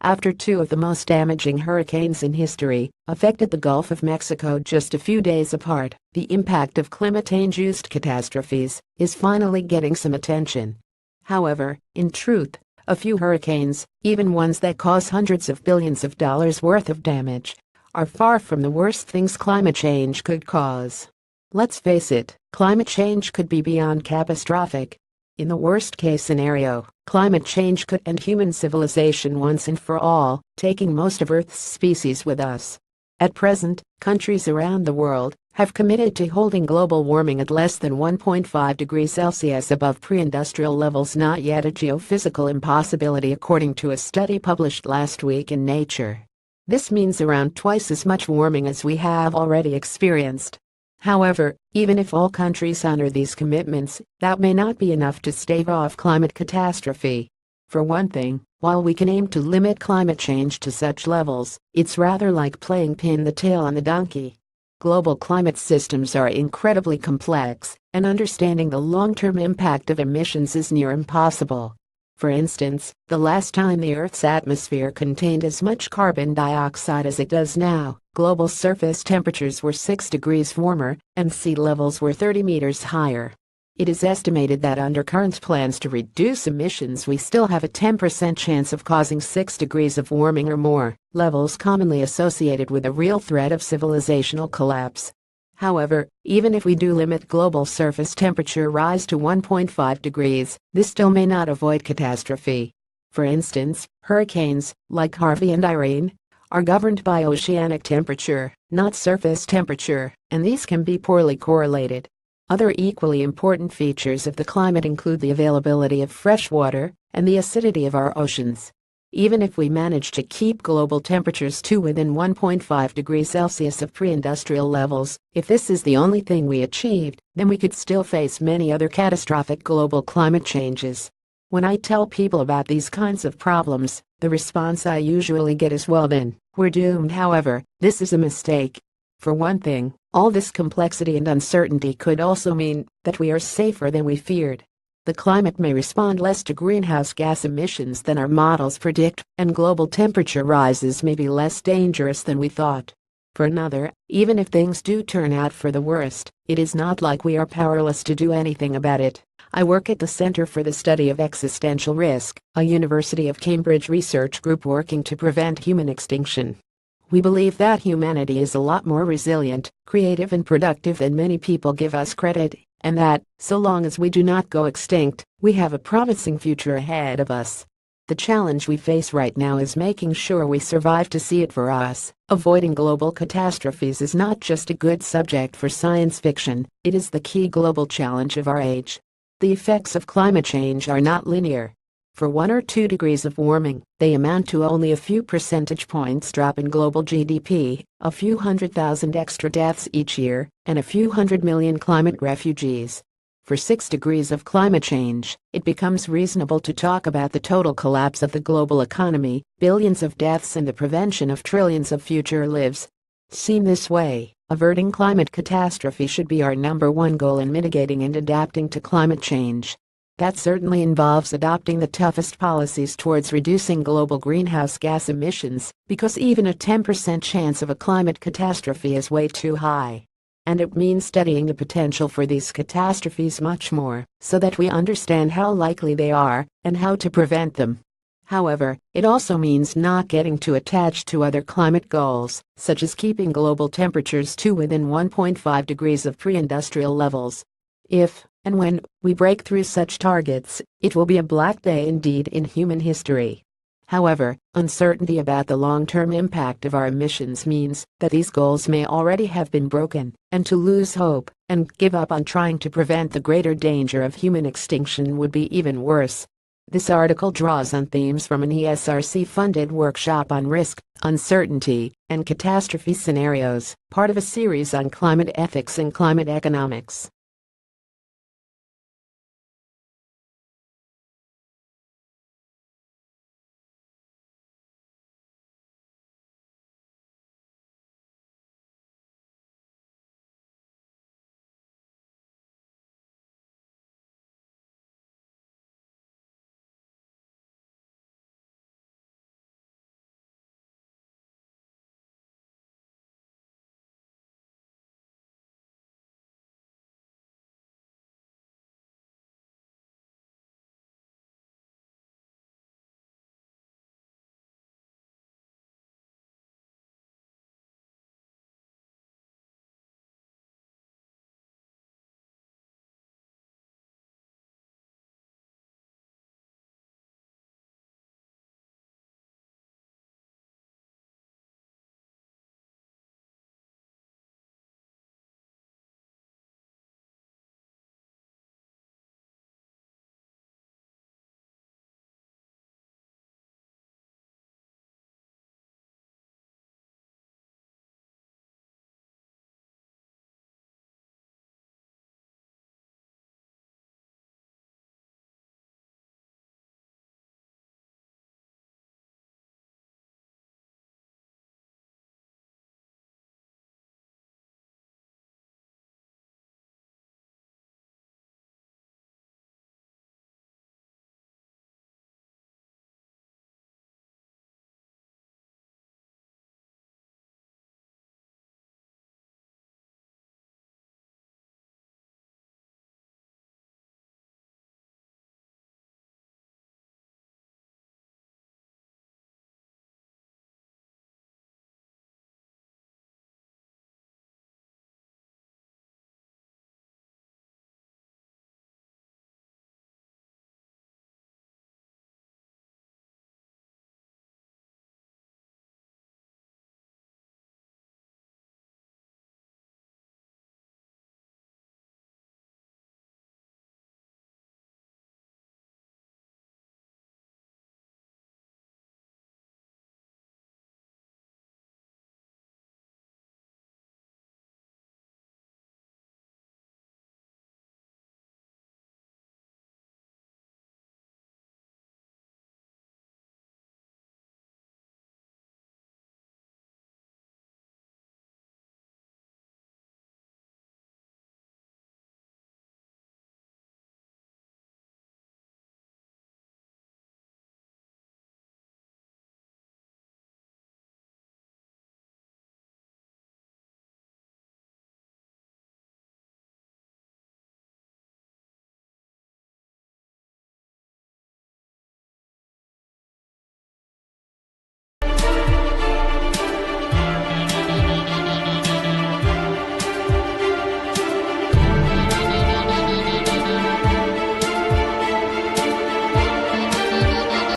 after two of the most damaging hurricanes in history affected the Gulf of Mexico just a few days apart. The impact of climate change-induced catastrophes is finally getting some attention. However, in truth, a few hurricanes, even ones that cause hundreds of billions of dollars worth of damage, are far from the worst things climate change could cause. Let's face it, climate change could be beyond catastrophic. In the worst-case scenario, climate change could end human civilization once and for all, taking most of Earth's species with us. At present, countries around the world have committed to holding global warming at less than 1.5 degrees Celsius above pre-industrial levels, not yet a geophysical impossibility according to a study published last week in Nature. This means around twice as much warming as we have already experienced. However, even if all countries honor these commitments, that may not be enough to stave off climate catastrophe. For one thing, while we can aim to limit climate change to such levels, it's rather like playing pin the tail on the donkey. Global climate systems are incredibly complex, and understanding the long-term impact of emissions is near impossible. For instance, the last time the Earth's atmosphere contained as much carbon dioxide as it does now, global surface temperatures were 6 degrees warmer and sea levels were 30 meters higher. It is estimated that under current plans to reduce emissions, we still have a 10% chance of causing 6 degrees of warming or more, levels commonly associated with a real threat of civilizational collapse. However, even if we do limit global surface temperature rise to 1.5 degrees, this still may not avoid catastrophe. For instance, hurricanes, like Harvey and Irene, are governed by oceanic temperature, not surface temperature, and these can be poorly correlated. Other equally important features of the climate include the availability of fresh water and the acidity of our oceans. Even if we manage to keep global temperatures to within 1.5 degrees Celsius of pre-industrial levels, if this is the only thing we achieved, then we could still face many other catastrophic global climate changes. When I tell people about these kinds of problems, the response I usually get is, well then, we're doomed. However, this is a mistake. For one thing, all this complexity and uncertainty could also mean that we are safer than we feared. The climate may respond less to greenhouse gas emissions than our models predict, and global temperature rises may be less dangerous than we thought. For another, even if things do turn out for the worst, it is not like we are powerless to do anything about it. I work at the Center for the Study of Existential Risk, a University of Cambridge research group working to prevent human extinction. We believe that humanity is a lot more resilient, creative and productive than many people give us credit, and that, so long as we do not go extinct, we have a promising future ahead of us. The challenge we face right now is making sure we survive to see it for us. Avoiding global catastrophes is not just a good subject for science fiction, it is the key global challenge of our age. The effects of climate change are not linear. For 1 or 2 degrees of warming, they amount to only a few percentage points drop in global GDP, a few 100,000 extra deaths each year, and a few 100 million climate refugees. For 6 degrees of climate change, it becomes reasonable to talk about the total collapse of the global economy, billions of deaths and the prevention of trillions of future lives. Seen this way, averting climate catastrophe should be our #1 goal in mitigating and adapting to climate change. That certainly involves adopting the toughest policies towards reducing global greenhouse gas emissions, because even a 10% chance of a climate catastrophe is way too high. And it means studying the potential for these catastrophes much more, so that we understand how likely they are and how to prevent them. However, it also means not getting too attached to other climate goals, such as keeping global temperatures to within 1.5 degrees of pre-industrial levels. If and when we break through such targets, it will be a black day indeed in human history. However, uncertainty about the long-term impact of our emissions means that these goals may already have been broken, and to lose hope and give up on trying to prevent the greater danger of human extinction would be even worse. This article draws on themes from an ESRC-funded workshop on risk, uncertainty, and catastrophe scenarios, part of a series on climate ethics and climate economics.